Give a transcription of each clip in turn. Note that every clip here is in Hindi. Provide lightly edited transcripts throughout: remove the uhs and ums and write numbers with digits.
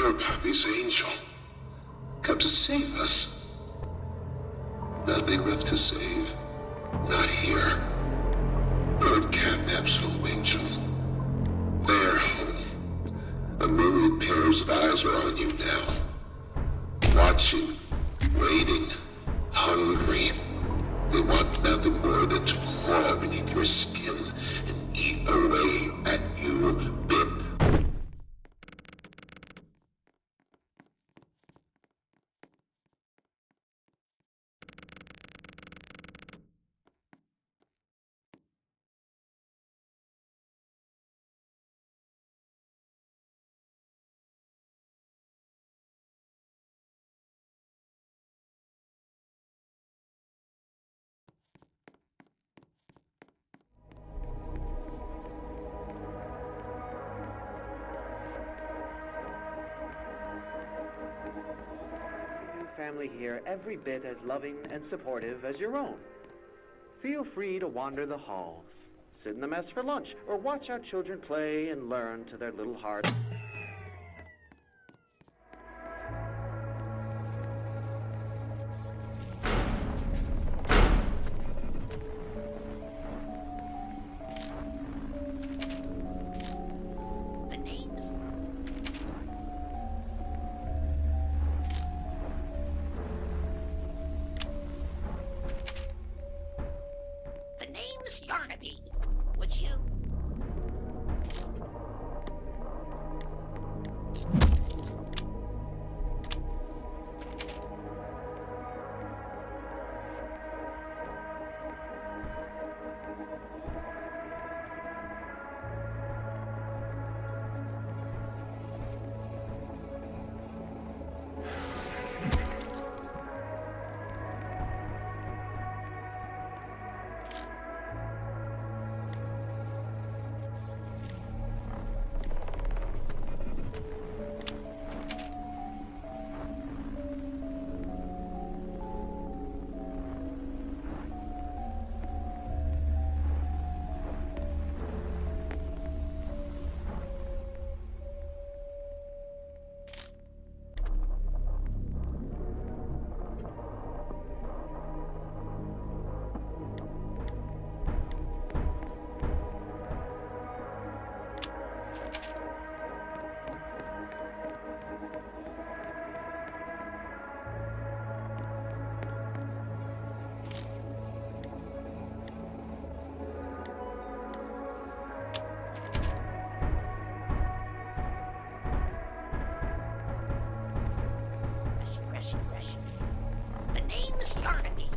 Your pappy's angel. Come to save us. Nothing left to save. Not here. Bird Catnap's home, Angel. Their home. A myriad pairs of eyes are on you now. Watching, waiting, hungry. They want nothing more than to crawl beneath your skin and eat away at you bit. Family here every bit as loving and supportive as your own. Feel free to wander the halls, sit in the mess for lunch, or watch our children play and learn to their little hearts. The name's Yarnaby. Would you? The name's Yarnaby.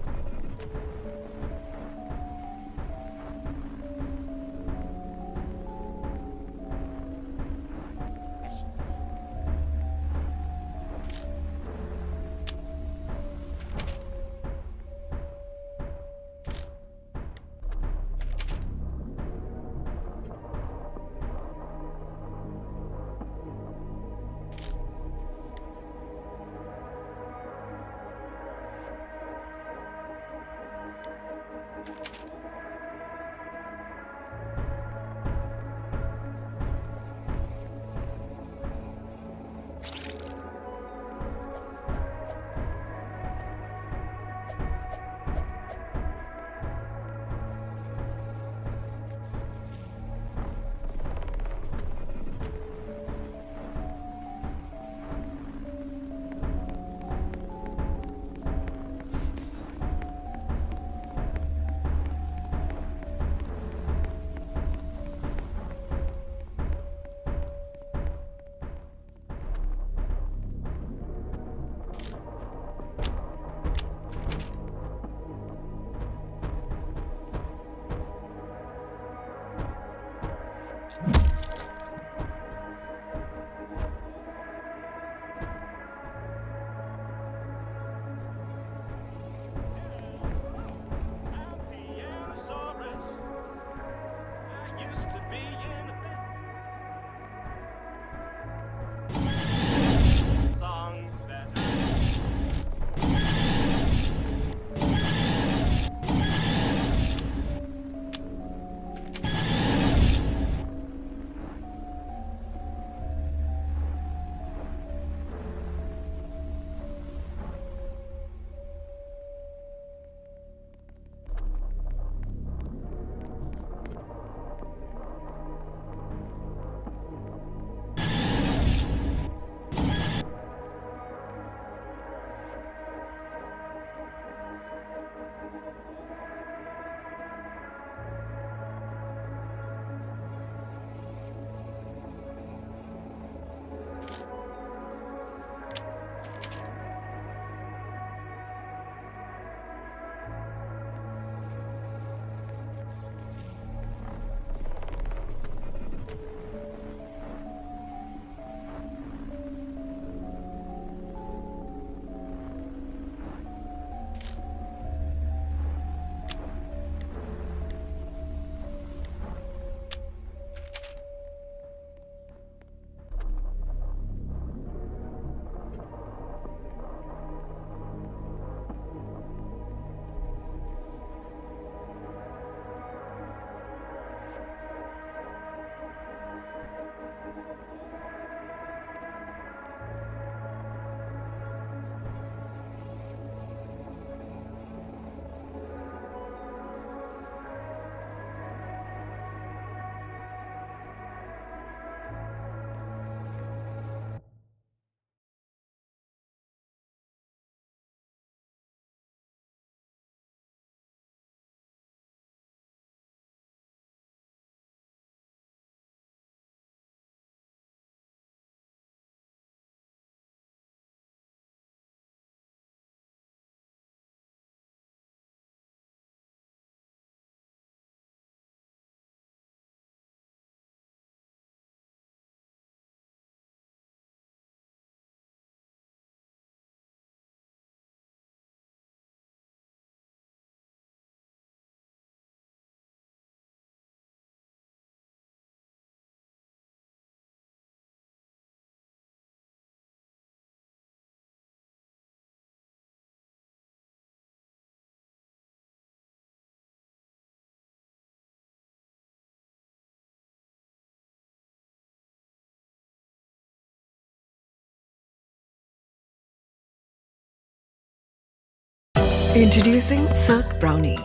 Introducing Silk Brownie.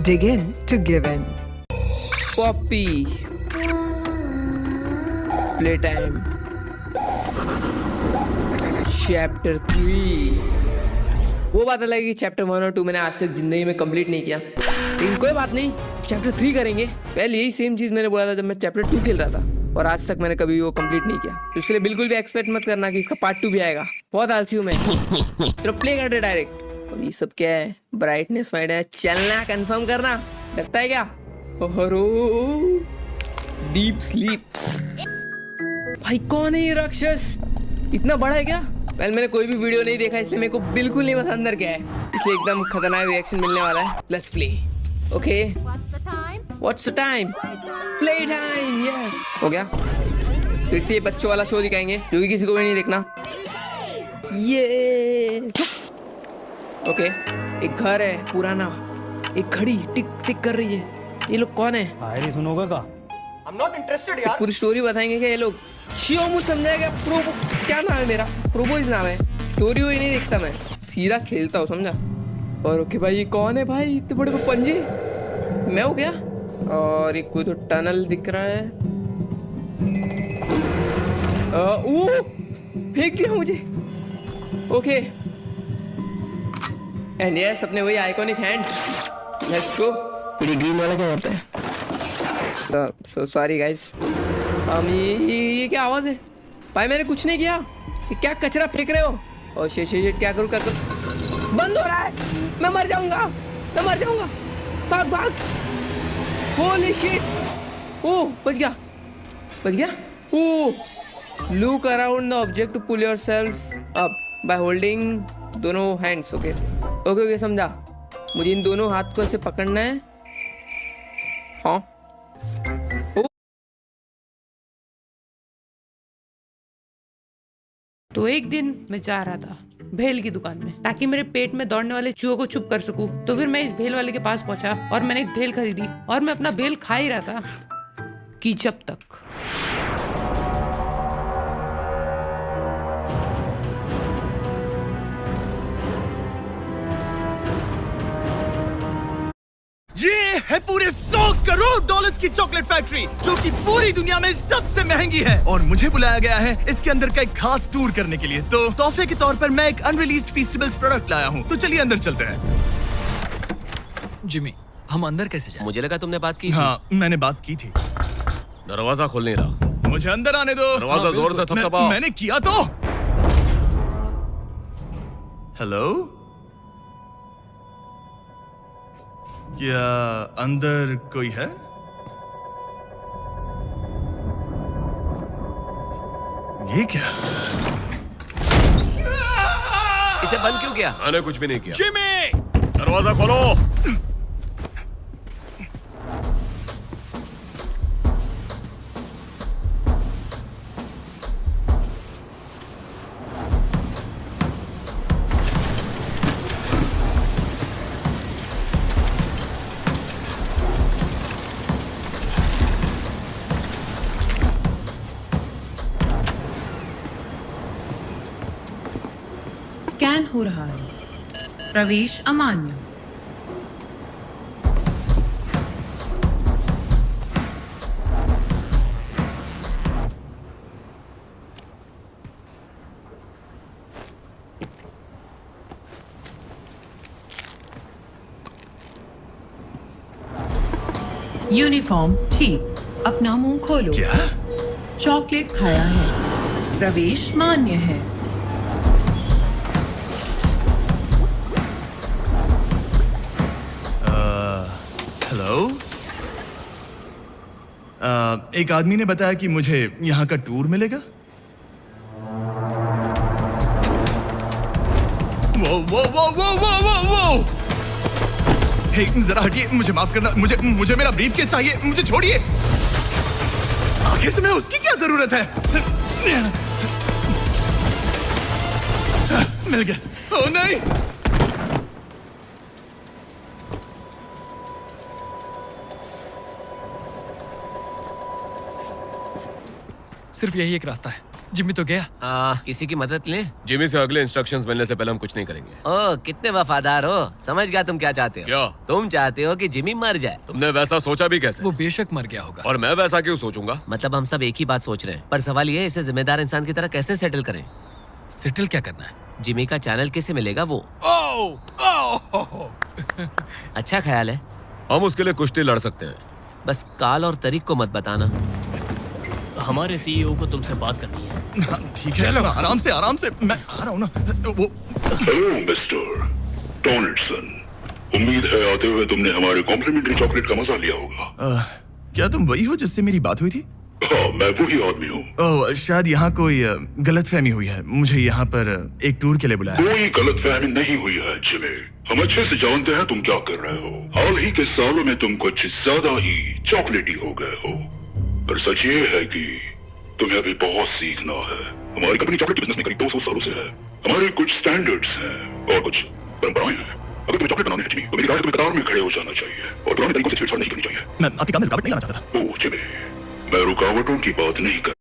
Dig in to give in. Poppy play time chapter 3। वो बात अलग है कि चैप्टर 1 और 2 मैंने आज तक जिंदगी में कंप्लीट नहीं किया, लेकिन कोई बात नहीं, चैप्टर 3 करेंगे। पहले यही सेम चीज मैंने बोला था जब मैं चैप्टर 2 खेल रहा था, और आज तक मैंने कभी वो कंप्लीट नहीं किया। तो इसके लिए बिल्कुल भी एक्सपेक्ट मत करना कि इसका पार्ट 2 भी आएगा, बहुत आलसी हूँ मैं। तो प्ले करते डायरेक्ट। और ये सब क्या है? ब्राइटनेस वाइटनेस चलना, कंफर्म करना, लगता है क्या? Deep sleep. भाई कौन है ये राक्षस? इतना बड़ा है क्या? पहले मैंने कोई भी वीडियो नहीं देखा, इसलिए मेरे को बिल्कुल नहीं पता अंदर क्या है, इसलिए एकदम खतरनाक रिएक्शन मिलने वाला है। Let's play. Okay, what's the time? Play time. Yes, हो गया। फिर से ये बच्चों वाला शो दिखाएंगे जो कि किसी को भी नहीं देखना। ये ओके, एक घर है पुराना, एक घड़ी टिक टिक कर रही है। ये लोग कौन है? शायरी सुनोगे का? I'm not interested यार। पूरी स्टोरी बताएंगे क्या ये लोग? शियोमू समझाएगा। प्रोबो, क्या नाम है मेरा? प्रोबोइज नाम है। स्टोरी वही नहीं देखता मैं, सीधा खेलता हूँ, समझा? और ओके भाई, ये कौन है भाई? इतने बड़े पंजे मैं हो गया। और एक कोई तो टनल दिख रहा है। फेंक दिया मुझे। ओके, एंड यस, अपने वही आइकॉनिक हैंड्स। Let's go. ये ग्रीन वाला क्या करता है? So sorry guys. ये क्या आवाज है? भाई मैंने कुछ नहीं किया। ये क्या कचरा फेंक रहे हो? और शिट, क्या करूं? बंद हो रहा है। मैं मर जाऊंगा। भाग भाग। Holy shit. ओह, बच गया। Oh, look around the object to pull yourself up by holding दोनों हैंड्स। ओके, समझा। मुझे इन दोनों हाथ को ऐसे पकड़ना है। हाँ, तो एक दिन मैं जा रहा था भेल की दुकान में, ताकि मेरे पेट में दौड़ने वाले चूहों को चुप कर सकूं। तो फिर मैं इस भेल वाले के पास पहुंचा और मैंने एक भेल खरीदी, और मैं अपना भेल खा ही रहा था कि जब तक ये है पूरे 100 करोड़ डॉलर्स की चॉकलेट फैक्ट्री, जो कि पूरी दुनिया में सबसे महंगी है, और मुझे बुलाया गया है इसके अंदर का एक खास टूर करने के लिए। तो तोहफे के तौर पर मैं एक अनरिलीज्ड फीस्टिवल्स प्रोडक्ट लाया हूँ। तो चलिए अंदर चलते हैं। जिमी, हम अंदर कैसे जाएं? मुझे लगा तुमने बात की थी। हाँ, मैंने बात की थी। दरवाजा खोल नहीं रहा। मुझे अंदर आने दो। दरवाजा जोर से थपथपाओ। मैंने किया तो। हेलो, क्या अंदर कोई है? ये क्या? इसे बंद क्यों किया? मैंने कुछ भी नहीं किया। जिमी, दरवाजा खोलो। स्कैन हो रहा है। प्रवेश अमान्य। यूनिफॉर्म ठीक। अपना मुंह खोलो। क्या? चॉकलेट खाया है। प्रवेश मान्य है। हेलो, एक आदमी ने बताया कि मुझे यहाँ का टूर मिलेगा। वो वो वो वो वो वो वो हे, जरा हटिए, मुझे माफ करना, मुझे मेरा ब्रीफकेस चाहिए, मुझे छोड़िए। आखिर तुम्हें उसकी क्या जरूरत है? मिल गया। ओह नहीं, सिर्फ यही एक रास्ता है। जिमी तो गया। किसी की मदद लें? जिमी से अगले इंस्ट्रक्शंस मिलने से पहले हम कुछ नहीं करेंगे। ओह, कितने वफादार हो। समझ गया तुम क्या चाहते हो। क्या? तुम चाहते हो कि जिमी मर जाए। तुमने वैसा सोचा भी कैसे? वो बेशक मर गया होगा। और मैं वैसा क्यों सोचूंगा? मतलब हम सब एक ही बात सोच रहे हैं, पर सवाल ये है इसे जिम्मेदार इंसान की तरह कैसे सेटल करें। सेटल क्या करना है? जिमी का चैनल किसे मिलेगा वो? अच्छा ख्याल है। हम उसके लिए कुश्ती लड़ सकते हैं। बस काल और तारीख को मत बताना। हमारे सीईओ को तुमसे बात करनी है। ठीक है, आराम से मैं आ रहा हूँ ना। वो हेलो मिस्टर डोनाल्डसन, उम्मीद है आते हुए तुमने हमारे कॉम्प्लीमेंट्री चॉकलेट का मजा लिया होगा। क्या तुम वही हो जिससे मेरी बात हुई थी? हाँ, मैं वही आदमी हूँ। ओह, शायद यहाँ कोई गलतफहमी हुई है। मुझे यहाँ पर एक टूर के लिए बुलाया है। कोई गलतफहमी नहीं हुई है जिमी। हम अच्छे से जानते हैं तुम क्या कर रहे हो। हाल ही के सालों में तुम कुछ ज्यादा ही चॉकलेटी हो गए हो। पर सच ये है कि तुम्हें अभी बहुत सीखना है। हमारी कंपनी चॉकलेट बिजनेस में करीब 200 सालों से है। हमारे कुछ स्टैंडर्ड्स हैं और कुछ परंपराएं हैं। अगर तुम्हें चॉकलेट बनाने हैं जिमी, तो मेरी राय तुम्हें कतार में खड़े हो जाना चाहिए और पुराने तरीकों से छेड़छाड़ नहीं करनी चाहिए। मैं आपके काम में रुकावट नहीं लाना चाहता था। ओह जिमी, मैं रुकावटों की बात नहीं कर।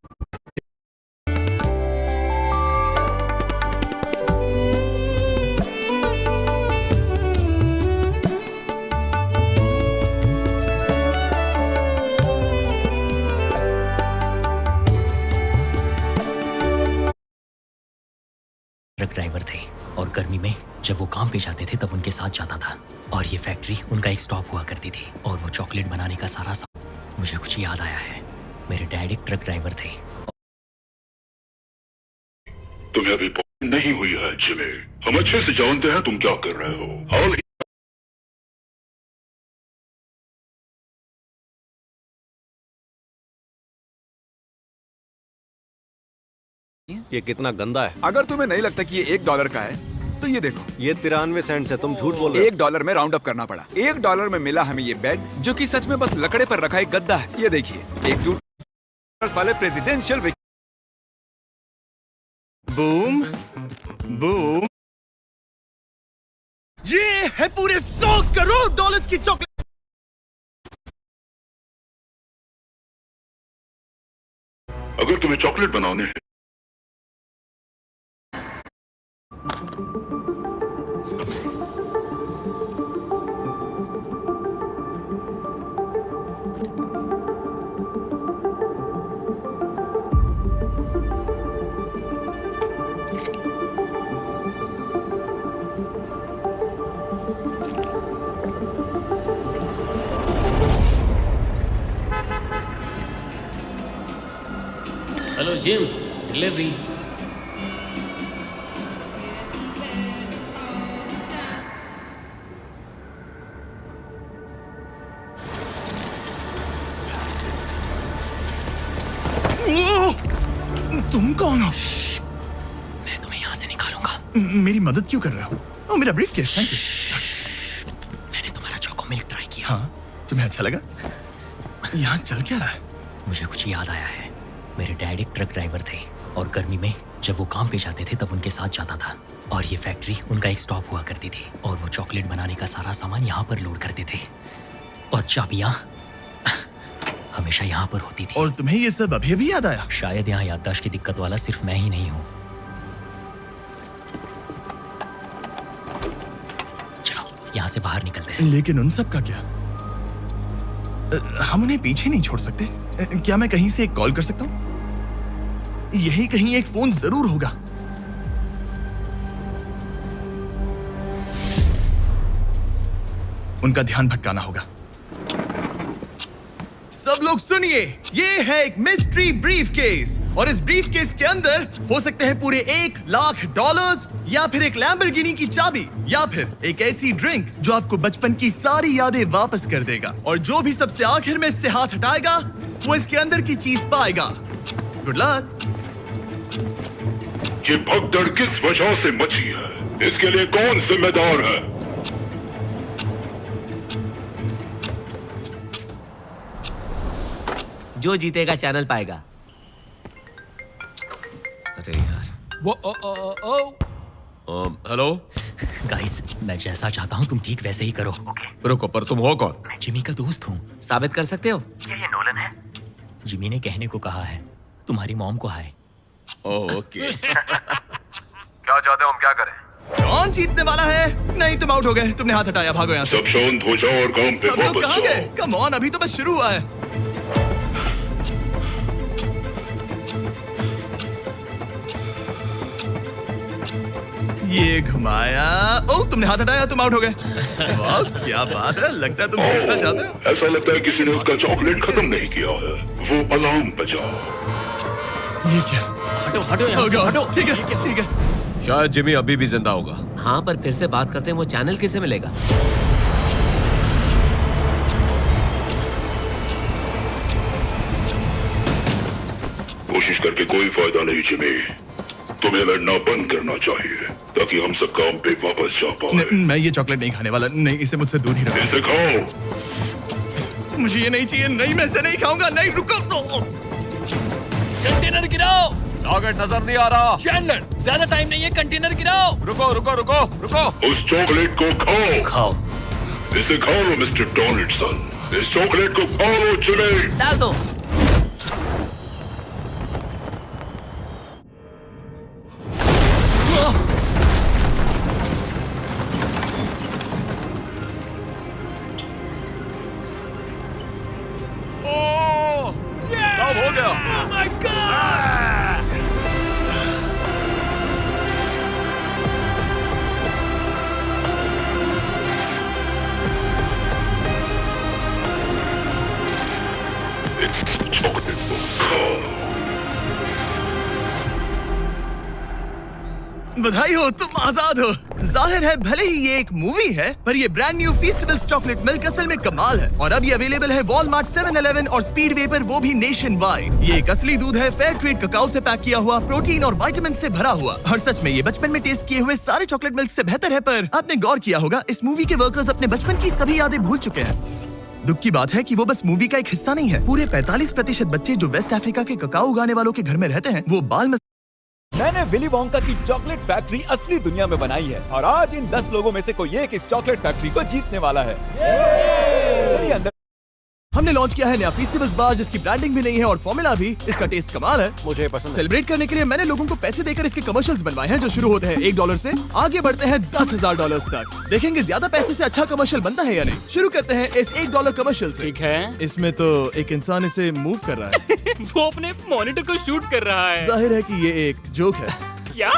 ट्रक ड्राइवर थे और गर्मी में जब वो काम पे जाते थे तब उनके साथ जाता था और ये फैक्ट्री उनका एक स्टॉप हुआ करती थी और वो चॉकलेट बनाने का सारा मुझे कुछ याद आया है। मेरे डैड एक ट्रक ड्राइवर थे। तुम्हें अभी नहीं हुई है जिमी। हम अच्छे से जानते हैं तुम क्या कर रहे हो। हाल ही ये कितना गंदा है। अगर तुम्हें नहीं लगता कि ये $1 का है तो ये देखो, ये 93 सेंट्स है। तुम झूठ बोल रहे हो। $1 में राउंड अप करना पड़ा। $1 में मिला हमें ये बेड, जो कि सच में बस लकड़े पर रखा एक गद्दा है। ये देखिए, एकजुट वाले प्रेसिडेंशियल। Boom boom. ये है पूरे $100 करोड़ की चॉकलेट। अगर तुम्हें चॉकलेट बनाने हैं हेलो जिम, डिलीवरी। तुम कौन हो? मैं तुम्हें यहाँ से निकालूंगा। मेरी मदद क्यों कर रहे हो? ओ, मेरा ब्रीफकेस। Thank you. मैंने तुम्हारा चोको मिल्क ट्राई किया। हाँ, तुम्हें अच्छा लगा? यहाँ चल क्या रहा है? मुझे कुछ याद आया है। मेरे डैड एक ट्रक ड्राइवर थे और गर्मी में जब वो काम पे जाते थे तब उनके साथ जाता था और ये फैक्ट्री उनका एक स्टॉप हुआ करती थी और वो चॉकलेट बनाने का सारा सामान यहाँ पर लोड करते थे और चाबियाँ हमेशा यहाँ पर होती थी। और तुम्हें ये सब अभी भी याद आया? शायद यहाँ याददाश्त की दिक्कत वाला सिर्फ मैं ही नहीं हूँ। चलो यहाँ से बाहर निकलते हैं। लेकिन उन सब का क्या? हम उन्हें पीछे नहीं छोड़ सकते। क्या मैं कहीं से एक कॉल कर सकता हूँ? यही कहीं एक फोन जरूर होगा। उनका ध्यान भटकाना होगा। सब लोग सुनिए, ये है एक मिस्ट्री ब्रीफकेस और इस ब्रीफकेस के अंदर हो सकते हैं पूरे $1,00,000 या फिर एक लैम्बोर्गिनी की चाबी या फिर एक ऐसी ड्रिंक जो आपको बचपन की सारी यादें वापस कर देगा और जो भी सबसे आखिर में इससे हाथ हटाएगा वो इसके अंदर की चीज पाएगा। Good luck. ये भगदड़ किस वजह से मची है? इसके लिए कौन जिम्मेदार है? जो जीतेगा चैनल पाएगा। अरे यार। वो हेलो गाइस, मैं जैसा चाहता हूँ तुम ठीक वैसे ही करो। रुको, पर तुम हो कौन? मैं जिमी का दोस्त हूँ। साबित कर सकते हो? ये नोलन है। जिमी ने कहने को कहा है। तुम्हारी मॉम को हाय। ओके क्या चाहते हो हम क्या करें? कौन जीतने वाला है? नहीं, तुम आउट हो गए। तुमने हाथ हटाया, भागो यहाँ से। सब शांत हो जाओ और काम पे सब लोग वापस कहाँ गए? जाओ। कम ऑन, अभी तो बस शुरू हुआ है। ये घुमाया। ओह, तुमने हाथ हटाया, तुम आउट हो गए। वाह, क्या बात है, लगता है तुम जीतना चाहते हो। ऐसा लगता है किसी ने उसका चॉकलेट खत्म नहीं किया है। वो अलार्म बजा। ये क्या? हटो हटो यहाँ से, हटो। ठीक है, ठीक है। शायद जिमी अभी भी जिंदा होगा। हाँ, पर फिर से बात करते हैं, वो चैनल किसे मिलेगा? कोशिश करके कोई फायदा नहीं जिमी। तुम्हें लड़ना बंद करना चाहिए ताकि हम सब काम पे वापस जा पाए। मैं ये चॉकलेट नहीं खाने वाला। नहीं, इसे मुझसे दूर ही रखो। इसे खाओ। मुझे ये नहीं चाहिए। नहीं, मैं इसे नहीं खाऊंगा। नहीं, रुको तो। कंटेनर गिराओ। टारगेट नजर नहीं आ रहा। चैंडलर, ज्यादा टाइम नहीं है, कंटेनर गिराओ। रुको रुको रुको रुको। उस चॉकलेट को खाओ। खाओ। इसे खा लो मिस्टर डोनाल्डसन। इस चॉकलेट को खा लो जिमी। डाल दो। कब हो गया? Oh my God! इस चॉकलेट को खाओ। बधाई हो, तुम आजाद हो। जाहिर है भले ही ये एक मूवी है, पर ये ब्रांड न्यू फीस्टेबल्स चॉकलेट मिल्क असल में कमाल है। और अब ये अवेलेबल है वॉलमार्ट, 7-Eleven और स्पीडवे पर, वो भी नेशन वाइड। ये एक असली दूध है, फेयर ट्रेड ककाओ से पैक किया हुआ, प्रोटीन और विटामिन से भरा हुआ। और सच में ये बचपन में टेस्ट किए हुए सारे चॉकलेट मिल्क से बेहतर है। पर आपने गौर किया होगा, इस मूवी के वर्कर्स अपने बचपन की सभी यादें भूल चुके हैं। दुख की बात है कि वो बस मूवी का एक हिस्सा नहीं है। पूरे 45% बच्चे जो वेस्ट अफ्रीका के ककाओ उगाने वालों के घर में रहते हैं, वो बाल मैंने विली वोंका की चॉकलेट फैक्ट्री असली दुनिया में बनाई है और आज इन 10 लोगों में से कोई एक इस चॉकलेट फैक्ट्री को जीतने वाला है। चलिए अंदर। हमने लॉन्च किया है नया फीस्टेबल्स बार, जिसकी ब्रांडिंग भी नहीं है और फॉर्मूला भी। इसका टेस्ट कमाल है, मुझे पसंद है। सेलिब्रेट करने के लिए मैंने लोगों को पैसे देकर इसके कमर्शियल्स बनवाए हैं, जो शुरू होते हैं $1 से, आगे बढ़ते हैं $10,000 तक। देखेंगे ज्यादा पैसे से अच्छा कमर्शियल बनता है या नहीं। शुरू करते हैं इस $1 कमर्शियल से। ठीक है। इसमें तो एक इंसान इसे मूव कर रहा है। वो अपने मॉनिटर को शूट कर रहा है। जाहिर है कि ये एक जोक है। क्या?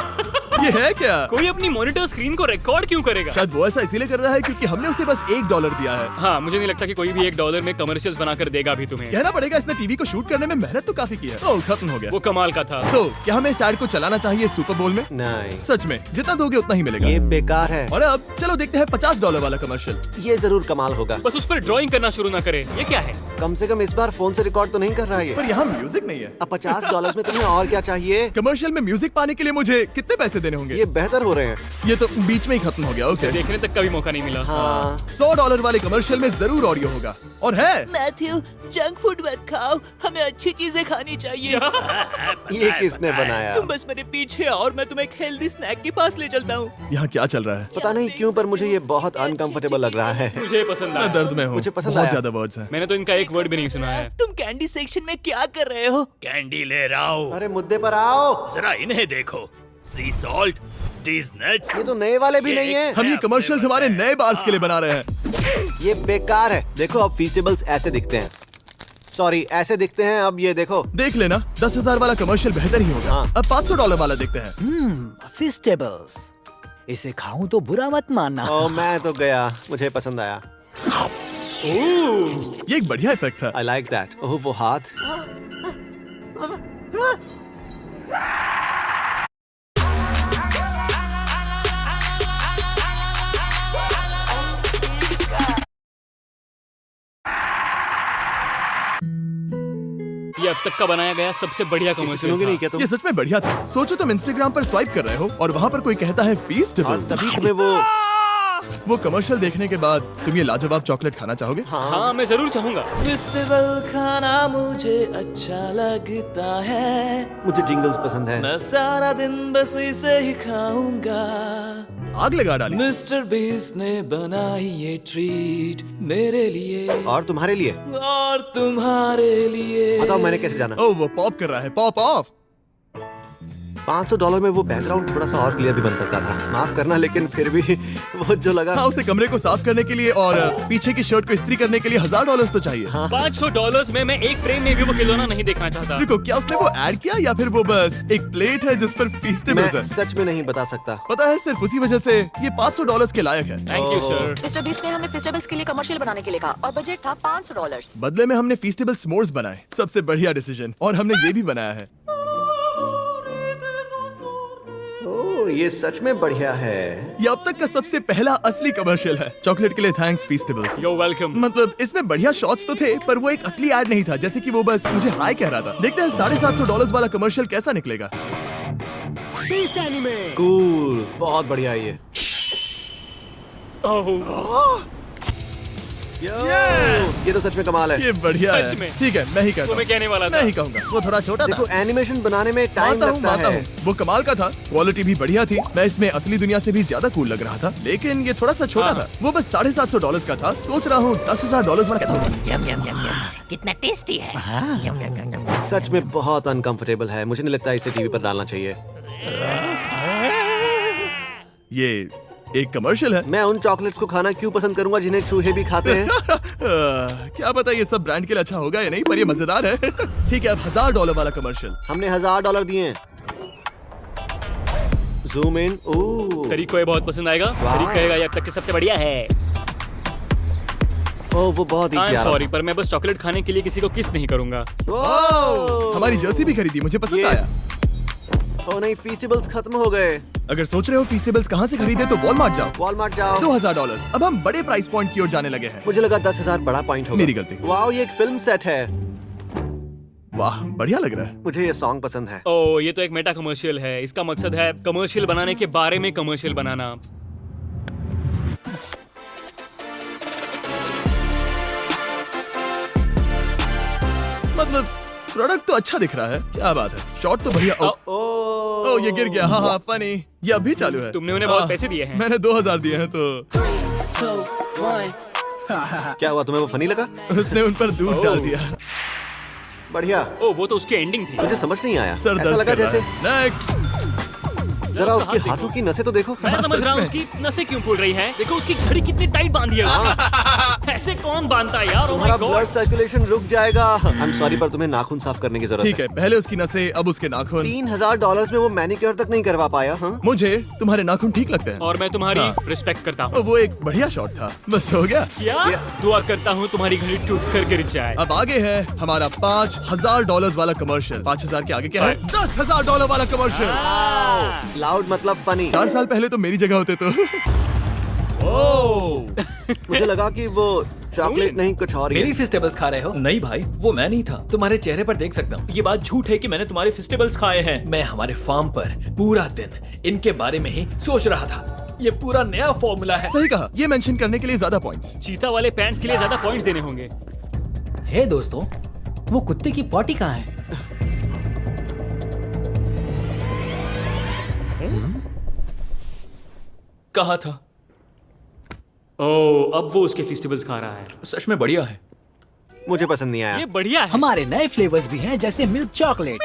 ये है क्या? कोई अपनी मॉनिटर स्क्रीन को रिकॉर्ड क्यों करेगा? शायद वो ऐसा इसीलिए कर रहा है क्योंकि हमने उसे बस $1 दिया है। हाँ, मुझे नहीं लगता कि कोई भी $1 में कमर्शियल्स बनाकर देगा भी तुम्हें। कहना पड़ेगा, इसने टीवी को शूट करने में मेहनत तो काफी की है। ओह, खत्म हो गया। वो कमाल का था। तो क्या हमें इस एड को चलाना चाहिए सुपर बोल में? नहीं, सच में जितना दोगे उतना ही मिलेगा। ये बेकार है। और अब चलो देखते हैं $50 वाला कमर्शियल। ये जरूर कमाल होगा। बस उस पर ड्राइंग करना शुरू ना करे। ये क्या है? कम से कम इस बार फोन से रिकॉर्ड तो नहीं कर रहा है ये। पर यहाँ म्यूजिक नहीं है। अब $50 में तुम्हें और क्या चाहिए? कमर्शियल में म्यूजिक पाने के लिए मुझे कितने पैसे देने होंगे? ये बेहतर हो रहे हैं। ये तो बीच में ही खत्म हो गया। ओके, देखने तक का भी मौका नहीं मिला। हाँ। $100 वाले कमर्शियल में जरूर ऑडियो होगा। और है मैथ्यू, जंक फूड मत खाओ, हमें अच्छी चीजें खानी चाहिए। ये किसने बनाया? तुम बस मेरे पीछे आओ और मैं तुम्हें एक हेल्दी स्नैक के पास ले चलता हूँ। यहाँ क्या चल रहा है? पता नहीं क्यों, पर मुझे ये बहुत अनकंफर्टेबल लग रहा है। मुझे पसंद मैं आया। दर्द में हूँ। मुझे पसंद बहुत आया। ज्यादा वर्ड्स हैं। मैंने तो इनका एक वर्ड भी नहीं सुना है। तुम कैंडी सेक्शन में क्या कर रहे हो? कैंडी ले रहा हूँ। अरे मुद्दे पर आओ। जरा इन्हें देखो, सी सॉल्ट, these nuts। ये तो नए वाले भी नहीं है। हम ये कमर्शियल्स हमारे नए बार्स के लिए बना रहे हैं। ये बेकार है। देखो अब फीस्टेबल्स ऐसे दिखते हैं। सॉरी, ऐसे दिखते हैं। अब ये देखो, देख लेना, 10,000 वाला कमर्शियल बेहतर ही होगा। हाँ। अब $500 वाला देखते हैं। फीस्टेबल्स, इसे खाऊं तो बुरा मत मानना। ओ मैं तो गया, मुझे पसंद आया। ये एक बढ़िया इफेक्ट था। I like that. ओह वो हाथ। ये अब तक का बनाया गया सबसे बढ़िया सुनोगे कमर्शियल नहीं था। क्या तुम? ये सच में बढ़िया था। सोचो तुम इंस्टाग्राम पर स्वाइप कर रहे हो और वहाँ पर कोई कहता है फीस्टेबल। और तभी तुम्हें वो कमर्शियल देखने के बाद तुम ये लाजवाब चॉकलेट खाना चाहोगे? हाँ, मैं जरूर चाहूंगा। फेस्टिवल खाना मुझे अच्छा लगता है। मुझे जिंगल्स पसंद है। मैं सारा दिन बस इसे ही खाऊंगा। आग लगा डाली। मिस्टर बीस्ट ने बनाई ये ट्रीट मेरे लिए और तुम्हारे लिए? और तुम्हारे लिए। बताओ मैंने कैसे जाना? ओह वो पॉप कर रहा है। Pop of. $500 में वो बैकग्राउंड थोड़ा सा और क्लियर भी बन सकता था। माफ करना, लेकिन फिर भी वो जो लगा। हाँ, उसे कमरे को साफ करने के लिए और पीछे की शर्ट को इस्त्री करने के लिए $1000 तो चाहिए। हाँ। $500 में मैं एक फ्रेम में भी वो खिलौना नहीं देखना चाहता। रुको, क्या उसने वो ऐड किया या फिर वो बस एक प्लेट है जिस पर फीस्टेबल्स मैं है? सच में नहीं बता सकता। पता है, सिर्फ उसी वजह से ये $500 के लायक है। Thank you sir. Mister beast ने हमें फेस्टिवल्स के लिए कमर्शियल बनाने के लिए कहा और बजट था $500। बदले में हमने फीस्टेबल स्मोर्स बनाए, सबसे बढ़िया डिसीजन। और हमने ये भी बनाया है। ओह, ये सच में बढ़िया है। ये अब तक का सबसे पहला असली कमर्शियल है। चॉकलेट के लिए थैंक्स फीस्टेबल्स। You're welcome। मतलब इसमें बढ़िया शॉट्स तो थे, पर वो एक असली ऐड नहीं था। जैसे कि वो बस मुझे हाय कह रहा था। देखते हैं $750 वाला कमर्शियल कैसा निकलेगा। कूल, बहुत बढ़िया है ये। ये तो सच में कमाल है। ये बढ़िया सच है। में। ठीक है, मैं ही कहता वो मैं कहने वाला था। मैं ही कहूंगा। वो थोड़ा छोटा था। देखो, एनिमेशन बनाने में टाइम लगता है। वो कमाल का था, क्वालिटी भी बढ़िया थी। मैं इसमें असली दुनिया से भी ज्यादा कूल लग रहा था, लेकिन ये थोड़ा सा छोटा था। वो बस $750 का था। सोच रहा हूँ $10,000 वाला कैसा होगा। यम यम यम यम, कितना टेस्टी है। यम यम यम यम। सच में बहुत अनकंफर्टेबल है। मुझे नहीं लगता इसे टीवी पर डालना चाहिए। ये एक कमर्शियल है। मैं उन चॉकलेट्स को खाना क्यों पसंद करूंगा जिन्हें चूहे भी खाते हैं? क्या पता ये सब ब्रांड के लिए अच्छा होगा या नहीं, पर ये मजेदार है। ठीक है, अब $1000 वाला कमर्शियल। हमने $1000 दिए। Zoom in. ओह, तरीक को ये बहुत पसंद आएगा। तरीक कहेगा ये अब तक के सबसे बढ़िया है। ओह, वो बहुत ही प्यारा। सॉरी, पर मैं बस चॉकलेट खाने के लिए किसी को किस नहीं करूंगा। हमारी जर्सी भी खरीदी, मुझे पसंद आया। ओह नहीं, फीस्टेबल्स खत्म हो गए। अगर सोच रहे हो फीस्टेबल्स कहाँ से खरीदे तो वॉलमार्ट जाओ। वॉलमार्ट जाओ। $2000। अब हम बड़े प्राइस पॉइंट की ओर जाने लगे हैं। मुझे लगा 10,000 बड़ा पॉइंट होगा। मेरी गलती। वाह, ये एक फिल्म सेट है। वाह, बढ़िया लग रहा है। मुझे ये सॉन्ग पसंद है। ओह, ये तो एक मेटा कमर्शियल है। इसका मकसद है कमर्शियल बनाने के बारे में कमर्शियल बनाना। मतलब प्रोडक्ट तो अच्छा दिख रहा है। क्या बात है, शॉट तो बढ़िया। ओ, ये गिर गया। हाँ हाँ, फनी। ये अभी चालू है। तुमने उन्हें बहुत पैसे दिए हैं। मैंने 2000 दिए हैं तो। क्या हुआ, तुम्हें वो फनी लगा? उसने उन पर दूध डाल दिया। बढ़िया। ओ, वो तो उसकी एंडिंग थी। मुझे समझ नहीं आया। सर ऐसा लगा जैसे। नेक्स्ट। जरा उसके हाथों की नसें तो देखो। मैं समझ रहा हूँ उसकी नसें क्यों फूल रही हैं। देखो उसकी घड़ी कितनी टाइट बांधी है उसने। ऐसे कौन बांधता है यार? Oh my God. Blood circulation रुक जाएगा। आई एम सॉरी, पर तुम्हें नाखून साफ करने की जरूरत है। ठीक है, पहले उसकी नसें, अब उसके नाखून। $3000 में वो मैनिक्योर तक नहीं करवा पाया। हाँ? मुझे तुम्हारे नाखून ठीक लगते हैं और मैं तुम्हारी रिस्पेक्ट करता हूँ। वो एक बढ़िया शॉट था। बस हो गया। क्या? दुआ करता हूँ तुम्हारी घड़ी टूट कर गिर जाए। अब आगे है हमारा $5000 वाला कमर्शियल। 5000 के आगे क्या है? $10,000 वाला कमर्शियल। लाउड मतलब फनी। 4 साल पहले तो मेरी जगह होते तो। मुझे लगा कि वो चॉकलेट नहीं कुछ और ही मेरी है। फेस्टिवल्स खा रहे हो? नहीं भाई, वो मैं नहीं था। तुम्हारे चेहरे पर देख सकता हूँ। ये बात झूठ है कि मैंने तुम्हारे फेस्टिवल्स खाए हैं। मैं हमारे फार्म पर पूरा दिन इनके बारे में ही सोच रहा था। ये पूरा नया फॉर्मूला है। सही कहा, ये मेंशन करने के लिए ज्यादा पॉइंट्स। चीता वाले पैंट्स के लिए ज्यादा पॉइंट्स देने होंगे। हे दोस्तों, वो कुत्ते की पॉटी कहाँ है? कहा था। ओह, अब वो उसके फेस्टिवल्स खा रहा है। सच में बढ़िया है। मुझे पसंद नहीं आया। ये बढ़िया है। हमारे नए फ्लेवर्स भी हैं, जैसे मिल्क चॉकलेट,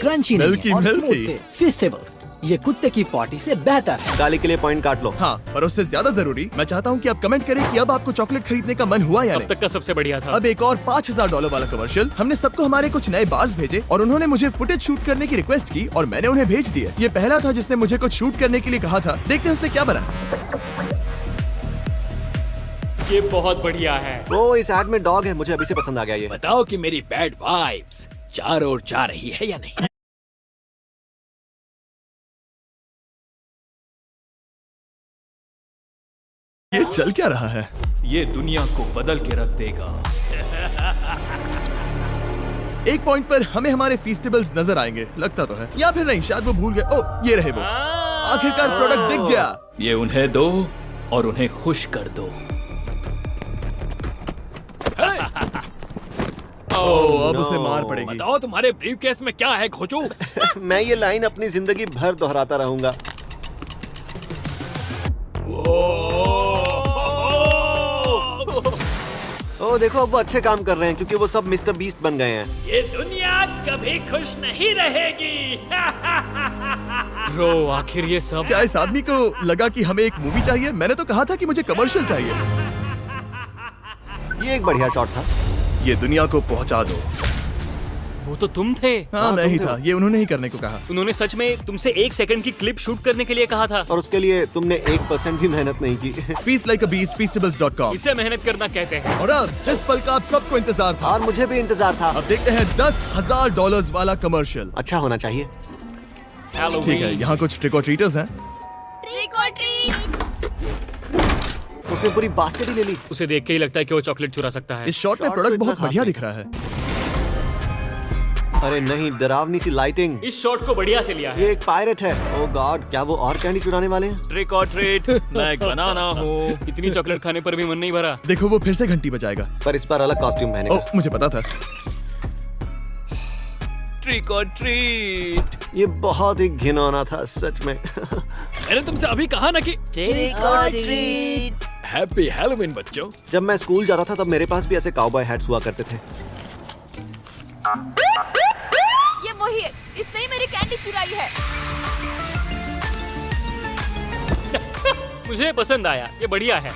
क्रंची मिल्की और मिल्की। Smooth festivals. ये कुत्ते की पॉटी से बेहतर है। गाली के लिए पॉइंट काट लो। हाँ, पर उससे ज्यादा जरूरी मैं चाहता हूँ कि आप कमेंट करें कि अब आपको चॉकलेट खरीदने का मन हुआ या अब नहीं। तक का सबसे बढ़िया था। अब एक और $5000 वाला कमर्शियल। हमने सबको हमारे कुछ नए बार्स भेजे और उन्होंने मुझे फुटेज शूट करने की रिक्वेस्ट की और मैंने उन्हें भेज दिए। ये पहला था जिसने मुझे कुछ शूट करने के लिए कहा था। देखते हैं उसने क्या बना। ये बहुत बढ़िया है। वो इस एड में डॉग है, मुझे अभी से पसंद आ गया ये। बताओ कि मेरी बैड वाइब्स चारों ओर जा रही है या नहीं? ये चल क्या रहा है? ये दुनिया को बदल के रख देगा। एक पॉइंट पर हमें हमारे फीस्टेबल्स नजर आएंगे, लगता तो है। या फिर नहीं, शायद वो भूल गए। ओ, ये रहे वो। आखिरकार प्रोडक्ट दिख गया। ये उन्हें दो और उन्हें खुश कर दो। ओह, अब उसे मार पड़ेगी। बताओ तुम्हारे ब्रीफकेस में क्या है खोजू? मैं ये लाइन अपनी जिंदगी भर दोहराता रहूंगा। ओ देखो अब वो अच्छे काम कर रहे हैं क्योंकि वो सब मिस्टर बीस्ट बन गए हैं। ये दुनिया कभी खुश नहीं रहेगी। ब्रो आखिर ये सब क्या इस आदमी को लगा कि हमें एक मूवी चाहिए? मैंने तो कहा था कि मुझे कमर्शियल चाहिए। ये एक बढ़िया शॉट था। ये दुनिया को पहुंचा दो। वो तो तुम थे। हाँ मैं ही था, ये उन्होंने ही करने को कहा। उन्होंने सच में तुमसे 1 सेकंड की क्लिप शूट करने के लिए कहा था और उसके लिए तुमने 1% भी मेहनत नहीं की। Feast like a beast, feastables.com। इसे मेहनत करना कहते हैं। और अब जिस पल का आप सबको इंतजार था और मुझे भी इंतजार था। अब देखते हैं $10,000 वाला कमर्शियल। अच्छा होना चाहिए। ठीक है, यहाँ कुछ ट्रिक और ट्रीटर्स हैं। उसने पूरी बास्केट ही ले ली। उसे देख के ही लगता है कि वो चॉकलेट चुरा सकता है। इस शॉट में प्रोडक्ट बहुत बढ़िया दिख रहा है। अरे नहीं, डरावनी सी लाइटिंग। इस शॉट को बढ़िया से लिया है। ये एक पायरेट है। ओह गॉड, क्या वो और कैंडी चुराने वाले हैं? ट्रिक और ट्रीट। मैं एक बनाना हूँ। इतनी चॉकलेट खाने पर भी मन नहीं भरा। देखो वो फिर से घंटी बजाएगा। पर इस बार अलग कॉस्ट्यूम पहनेगा। ओह मुझे पता था। ट्रिक और ट्रीट। ये बहुत ही घिनौना था सच में। मैंने तुमसे अभी कहा ना कि ट्रिक और ट्रीट। हैप्पी हैलोवीन बच्चों। जब मैं स्कूल जाता था तब मेरे पास भी ऐसे काउबॉय हैट्स हुआ करते थे। ये वही है, इसने ही मेरी कैंडी चुराई है। मुझे पसंद आया, ये बढ़िया है।